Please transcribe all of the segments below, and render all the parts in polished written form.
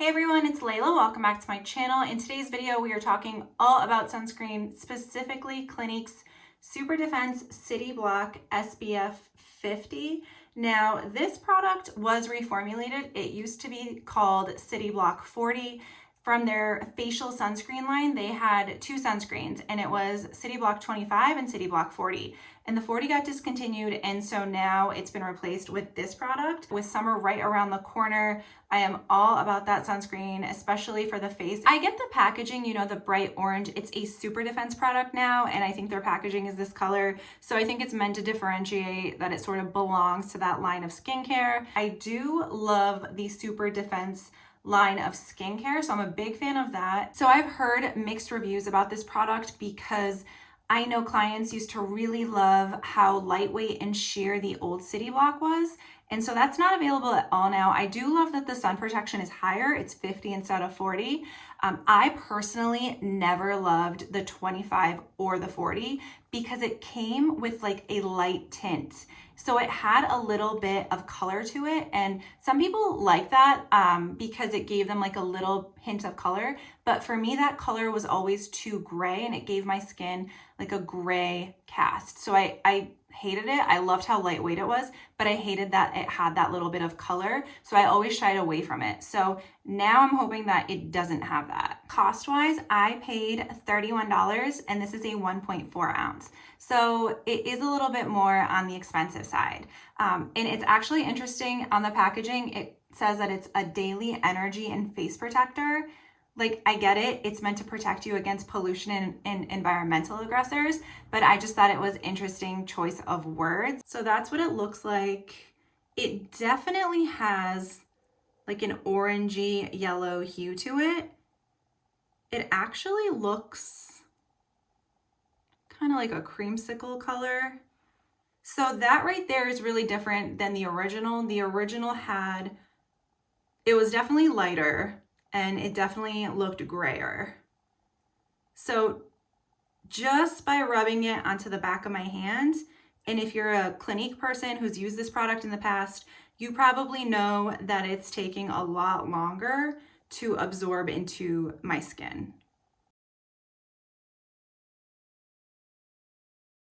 Hey everyone, it's Laila. Welcome back to my channel. In today's video, we are talking all about sunscreen, specifically Clinique's Super Defense City Block SPF 50. Now, this product was reformulated. It used to be called City Block 40. From their facial sunscreen line, they had two sunscreens, and it was City Block 25 and City Block 40. And the 40 got discontinued, and so now it's been replaced with this product. With summer right around the corner, I am all about that sunscreen, especially for the face. I get the packaging, you know, the bright orange. It's a Super Defense product now, and I think their packaging is this color. So I think it's meant to differentiate that it sort of belongs to that line of skincare. I do love the Super Defense line of skincare, so I'm a big fan of that. So I've heard mixed reviews about this product because I know clients used to really love how lightweight and sheer the old City Block was, and so that's not available at all now. I do love that the sun protection is higher. It's 50 instead of 40. I personally never loved the 25 or the 40 because it came with like a light tint. So it had a little bit of color to it, and some people like that because it gave them like a little hint of color. But for me, that color was always too gray, and it gave my skin like a gray cast. So I hated it. I loved how lightweight it was, but I hated that it had that little bit of color. So I always shied away from it. So now I'm hoping that it doesn't have that. Cost-wise, I paid $31, and this is a 1.4 ounce. So it is a little bit more on the expensive side. And it's actually interesting on the packaging. It says that it's a daily energy and face protector. Like, I get it, it's meant to protect you against pollution and environmental aggressors, but I just thought it was interesting choice of words. So that's what it looks like. It definitely has like an orangey yellow hue to it. It actually looks kind of like a creamsicle color. So that right there is really different than the original. The original it was definitely lighter, and it definitely looked grayer. So just by rubbing it onto the back of my hand, and if you're a Clinique person who's used this product in the past, you probably know that it's taking a lot longer to absorb into my skin.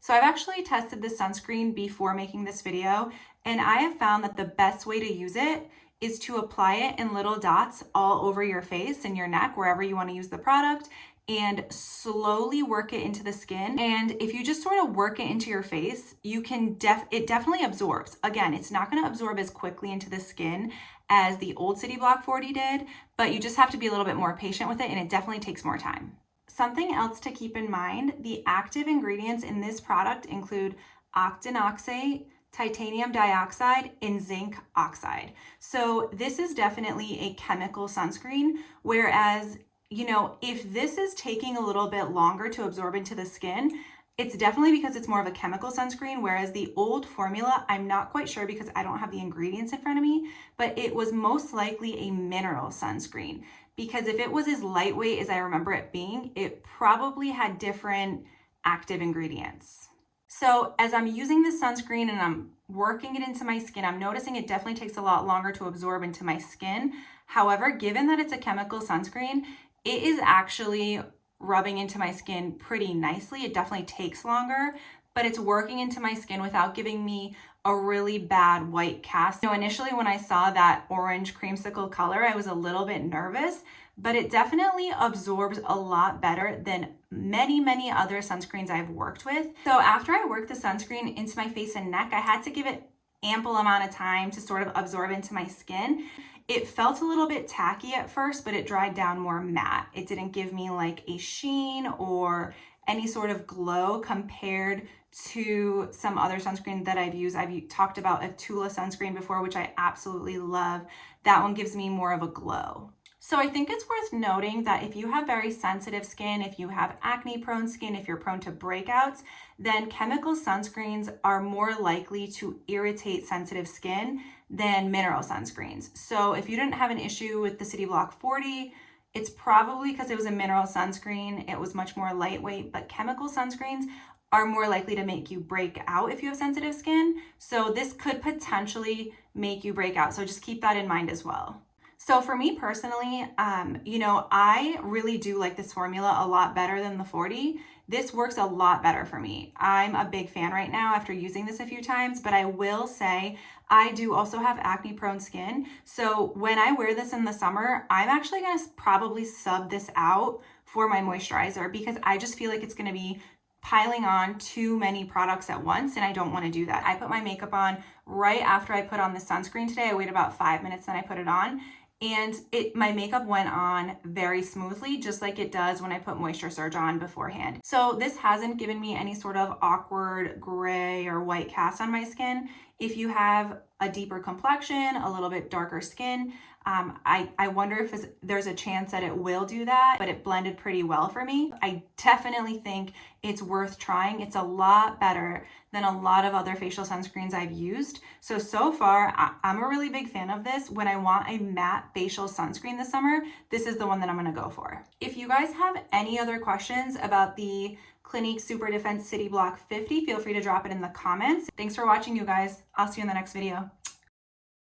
So I've actually tested this sunscreen before making this video, and I have found that the best way to use it is to apply it in little dots all over your face and your neck, wherever you want to use the product, and slowly work it into the skin. And if you just sort of work it into your face, you can it definitely absorbs. Again, it's not going to absorb as quickly into the skin as the old City Block 40 did, but you just have to be a little bit more patient with it, and it definitely takes more time. Something else to keep in mind, the active ingredients in this product include octinoxate, titanium dioxide, and zinc oxide. So this is definitely a chemical sunscreen, whereas, you know, if this is taking a little bit longer to absorb into the skin, it's definitely because it's more of a chemical sunscreen, whereas the old formula, I'm not quite sure because I don't have the ingredients in front of me, but it was most likely a mineral sunscreen. Because if it was as lightweight as I remember it being, it probably had different active ingredients. So as I'm using this sunscreen and I'm working it into my skin, I'm noticing it definitely takes a lot longer to absorb into my skin. However, given that it's a chemical sunscreen, it is actually rubbing into my skin pretty nicely. It definitely takes longer, but it's working into my skin without giving me a really bad white cast. You know, initially when I saw that orange creamsicle color, I was a little bit nervous, but it definitely absorbs a lot better than many other sunscreens I've worked with. So after I worked the sunscreen into my face and neck, I had to give it ample amount of time to sort of absorb into my skin. It felt a little bit tacky at first, but it dried down more matte. It didn't give me like a sheen or any sort of glow compared to some other sunscreen that I've used. I've talked about a Tula sunscreen before, which I absolutely love. That one gives me more of a glow. So I think it's worth noting that if you have very sensitive skin, if you have acne prone skin, if you're prone to breakouts, then chemical sunscreens are more likely to irritate sensitive skin than mineral sunscreens. So if you didn't have an issue with the City Block 40, it's probably because it was a mineral sunscreen. It was much more lightweight, but chemical sunscreens are more likely to make you break out if you have sensitive skin. So this could potentially make you break out. So just keep that in mind as well. So for me personally, I really do like this formula a lot better than the 40. This works a lot better for me. I'm a big fan right now after using this a few times, but I will say I do also have acne prone skin. So when I wear this in the summer, I'm actually gonna probably sub this out for my moisturizer because I just feel like it's gonna be piling on too many products at once, and I don't want to do that. I put my makeup on right after I put on the sunscreen today. I waited about 5 minutes, then I put it on, and my makeup went on very smoothly, just like it does when I put Moisture Surge on beforehand. So this hasn't given me any sort of awkward gray or white cast on my skin. If you have a deeper complexion, a little bit darker skin, I wonder if there's a chance that it will do that, but it blended pretty well for me. I definitely think it's worth trying. It's a lot better than a lot of other facial sunscreens I've used. So far, I'm a really big fan of this. When I want a matte facial sunscreen this summer, this is the one that I'm gonna go for. If you guys have any other questions about the Clinique Super Defense City Block 50, feel free to drop it in the comments. Thanks for watching, you guys. I'll see you in the next video.